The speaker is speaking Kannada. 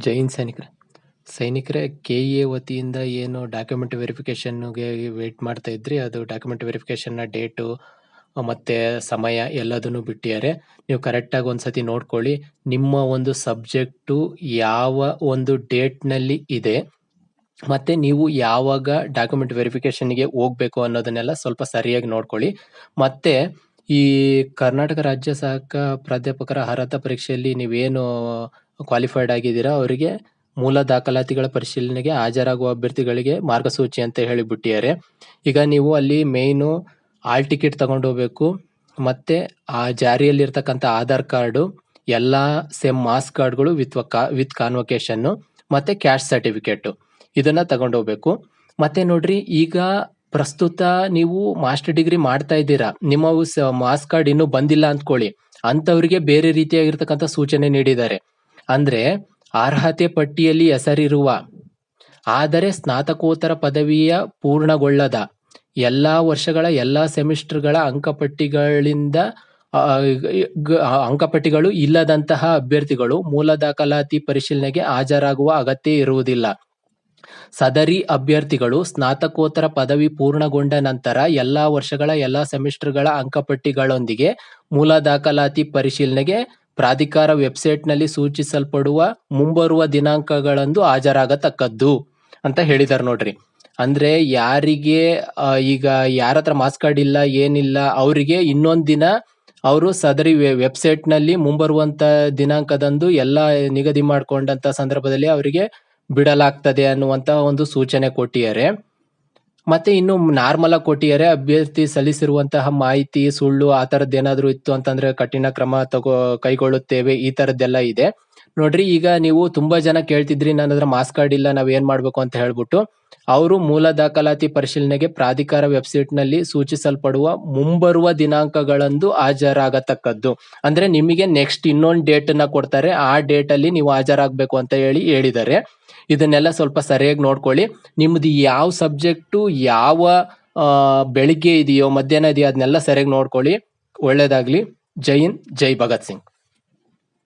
ಜೈನ್ ಸೈನಿಕರೇ ಕೆ ಎ ವತಿಯಿಂದ ಏನು ಡಾಕ್ಯುಮೆಂಟ್ ವೆರಿಫಿಕೇಶನ್ಗೆ ವೇಟ್ ಮಾಡ್ತಾ ಇದ್ರಿ, ಅದು ಡಾಕ್ಯುಮೆಂಟ್ ವೆರಿಫಿಕೇಶನ್ನ ಡೇಟು ಮತ್ತೆ ಸಮಯ ಎಲ್ಲದನ್ನು ಬಿಟ್ಟಿದ್ದಾರೆ. ನೀವು ಕರೆಕ್ಟಾಗಿ ಒಂದ್ಸತಿ ನೋಡ್ಕೊಳ್ಳಿ, ನಿಮ್ಮ ಒಂದು ಸಬ್ಜೆಕ್ಟು ಯಾವ ಒಂದು ಡೇಟ್ನಲ್ಲಿ ಇದೆ ಮತ್ತೆ ನೀವು ಯಾವಾಗ ಡಾಕ್ಯುಮೆಂಟ್ ವೆರಿಫಿಕೇಶನ್ಗೆ ಹೋಗ್ಬೇಕು ಅನ್ನೋದನ್ನೆಲ್ಲ ಸ್ವಲ್ಪ ಸರಿಯಾಗಿ ನೋಡ್ಕೊಳ್ಳಿ. ಮತ್ತೆ ಈ ಕರ್ನಾಟಕ ರಾಜ್ಯ ಸಹಾಯಕ ಪ್ರಾಧ್ಯಾಪಕರ ಅರ್ಹತಾ ಪರೀಕ್ಷೆಯಲ್ಲಿ ನೀವೇನು ಕ್ವಾಲಿಫೈಡ್ ಆಗಿದ್ದೀರಾ ಅವರಿಗೆ ಮೂಲ ದಾಖಲಾತಿಗಳ ಪರಿಶೀಲನೆಗೆ ಹಾಜರಾಗುವ ಅಭ್ಯರ್ಥಿಗಳಿಗೆ ಮಾರ್ಗಸೂಚಿ ಅಂತ ಹೇಳಿಬಿಟ್ಟಿದ್ದಾರೆ. ಈಗ ನೀವು ಅಲ್ಲಿ ಮೇಯ್ನು ಹಾಲ್ ಟಿಕೆಟ್ ತಗೊಂಡು ಹೋಗ್ಬೇಕು, ಮತ್ತೆ ಆ ಜಾರಿಯಲ್ಲಿರ್ತಕ್ಕಂಥ ಆಧಾರ್ ಕಾರ್ಡು, ಎಲ್ಲ ಸೇಮ್ ಮಾರ್ಕ್ಸ್ ಕಾರ್ಡ್ಗಳು ವಿತ್ ಕಾನ್ವೊಕೇಶನ್ನು ಮತ್ತೆ ಕ್ಯಾಸ್ಟ್ ಸರ್ಟಿಫಿಕೇಟ್ ಇದನ್ನ ತಗೊಂಡು ಹೋಗ್ಬೇಕು. ಮತ್ತೆ ನೋಡ್ರಿ, ಈಗ ಪ್ರಸ್ತುತ ನೀವು ಮಾಸ್ಟರ್ ಡಿಗ್ರಿ ಮಾಡ್ತಾ ಇದ್ದೀರಾ, ನಿಮ್ಮ ಮಾರ್ಕ್ಸ್ ಕಾರ್ಡ್ ಇನ್ನೂ ಬಂದಿಲ್ಲ ಅಂದ್ಕೊಳ್ಳಿ, ಅಂತವರಿಗೆ ಬೇರೆ ರೀತಿಯಾಗಿರ್ತಕ್ಕಂಥ ಸೂಚನೆ ನೀಡಿದ್ದಾರೆ. ಅಂದ್ರೆ ಅರ್ಹತೆ ಪಟ್ಟಿಯಲ್ಲಿ ಹೆಸರಿರುವ ಆದರೆ ಸ್ನಾತಕೋತ್ತರ ಪದವಿಯ ಪೂರ್ಣಗೊಳ್ಳದ ಎಲ್ಲಾ ವರ್ಷಗಳ ಎಲ್ಲಾ ಸೆಮಿಸ್ಟರ್ಗಳ ಅಂಕಪಟ್ಟಿಗಳು ಇಲ್ಲದಂತಹ ಅಭ್ಯರ್ಥಿಗಳು ಮೂಲ ದಾಖಲಾತಿ ಪರಿಶೀಲನೆಗೆ ಹಾಜರಾಗುವ ಅಗತ್ಯ ಇರುವುದಿಲ್ಲ. ಸದರಿ ಅಭ್ಯರ್ಥಿಗಳು ಸ್ನಾತಕೋತ್ತರ ಪದವಿ ಪೂರ್ಣಗೊಂಡ ನಂತರ ಎಲ್ಲಾ ವರ್ಷಗಳ ಎಲ್ಲಾ ಸೆಮಿಸ್ಟರ್ಗಳ ಅಂಕಪಟ್ಟಿಗಳೊಂದಿಗೆ ಮೂಲ ದಾಖಲಾತಿ ಪರಿಶೀಲನೆಗೆ ಪ್ರಾಧಿಕಾರ ವೆಬ್ಸೈಟ್ನಲ್ಲಿ ಸೂಚಿಸಲ್ಪಡುವ ಮುಂಬರುವ ದಿನಾಂಕಗಳಂದು ಹಾಜರಾಗತಕ್ಕದ್ದು ಅಂತ ಹೇಳಿದಾರೆ ನೋಡ್ರಿ. ಅಂದ್ರೆ ಯಾರಿಗೆ ಈಗ ಯಾರ ಹತ್ರ ಮಾರ್ಕ್ಸ್ ಕಾರ್ಡ್ ಇಲ್ಲ ಏನಿಲ್ಲ ಅವರಿಗೆ ಇನ್ನೊಂದ್ ದಿನ ಅವರು ಸದರಿ ವೆಬ್ಸೈಟ್ನಲ್ಲಿ ಮುಂಬರುವಂತ ದಿನಾಂಕದಂದು ಎಲ್ಲ ನಿಗದಿ ಮಾಡ್ಕೊಂಡಂತ ಸಂದರ್ಭದಲ್ಲಿ ಅವರಿಗೆ ಬಿಡಲಾಗ್ತದೆ ಅನ್ನುವಂತ ಒಂದು ಸೂಚನೆ ಕೊಟ್ಟಿದ್ದಾರೆ. ಮತ್ತೆ ಇನ್ನು ನಾರ್ಮಲ್ ಆಗಿ ಕೊಟ್ಟಿದ್ದಾರೆ, ಅಭ್ಯರ್ಥಿ ಸಲ್ಲಿಸಿರುವಂತಹ ಮಾಹಿತಿ ಸುಳ್ಳು ಆ ತರದ್ ಏನಾದ್ರು ಇತ್ತು ಅಂತಂದ್ರೆ ಕಠಿಣ ಕ್ರಮ ಕೈಗೊಳ್ಳುತ್ತೇವೆ, ಈ ತರದ್ದೆಲ್ಲ ಇದೆ ನೋಡ್ರಿ. ಈಗ ನೀವು ತುಂಬಾ ಜನ ಕೇಳ್ತಿದ್ರಿ ನನ್ನ ಹತ್ರ ಮಾರ್ಕ್ಸ್ ಕಾರ್ಡ್ ಇಲ್ಲ, ನಾವ್ ಏನ್ ಮಾಡ್ಬೇಕು ಅಂತ ಹೇಳ್ಬಿಟ್ಟು. ಅವರು ಮೂಲ ದಾಖಲಾತಿ ಪರಿಶೀಲನೆಗೆ ಪ್ರಾಧಿಕಾರ ವೆಬ್ಸೈಟ್ ನಲ್ಲಿ ಸೂಚಿಸಲ್ಪಡುವ ಮುಂಬರುವ ದಿನಾಂಕಗಳಂದು ಹಾಜರಾಗತಕ್ಕದ್ದು. ಅಂದ್ರೆ ನಿಮಗೆ ನೆಕ್ಸ್ಟ್ ಇನ್ನೊಂದು ಡೇಟ್ ನ ಕೊಡ್ತಾರೆ, ಆ ಡೇಟ್ ಅಲ್ಲಿ ನೀವು ಹಾಜರಾಗಬೇಕು ಅಂತ ಹೇಳಿದ್ದಾರೆ. ಇದನ್ನೆಲ್ಲ ಸ್ವಲ್ಪ ಸರಿಯಾಗಿ ನೋಡ್ಕೊಳ್ಳಿ. ನಿಮ್ದು ಯಾವ ಸಬ್ಜೆಕ್ಟು ಯಾವ ಬೆಳಿಗ್ಗೆ ಇದೆಯೋ ಮಧ್ಯಾಹ್ನ ಇದೆಯೋ ಅದನ್ನೆಲ್ಲ ಸರಿಯಾಗಿ ನೋಡ್ಕೊಳ್ಳಿ. ಒಳ್ಳೇದಾಗ್ಲಿ. ಜೈ ಹಿಂದ್, ಜೈ ಭಗತ್ ಸಿಂಗ್.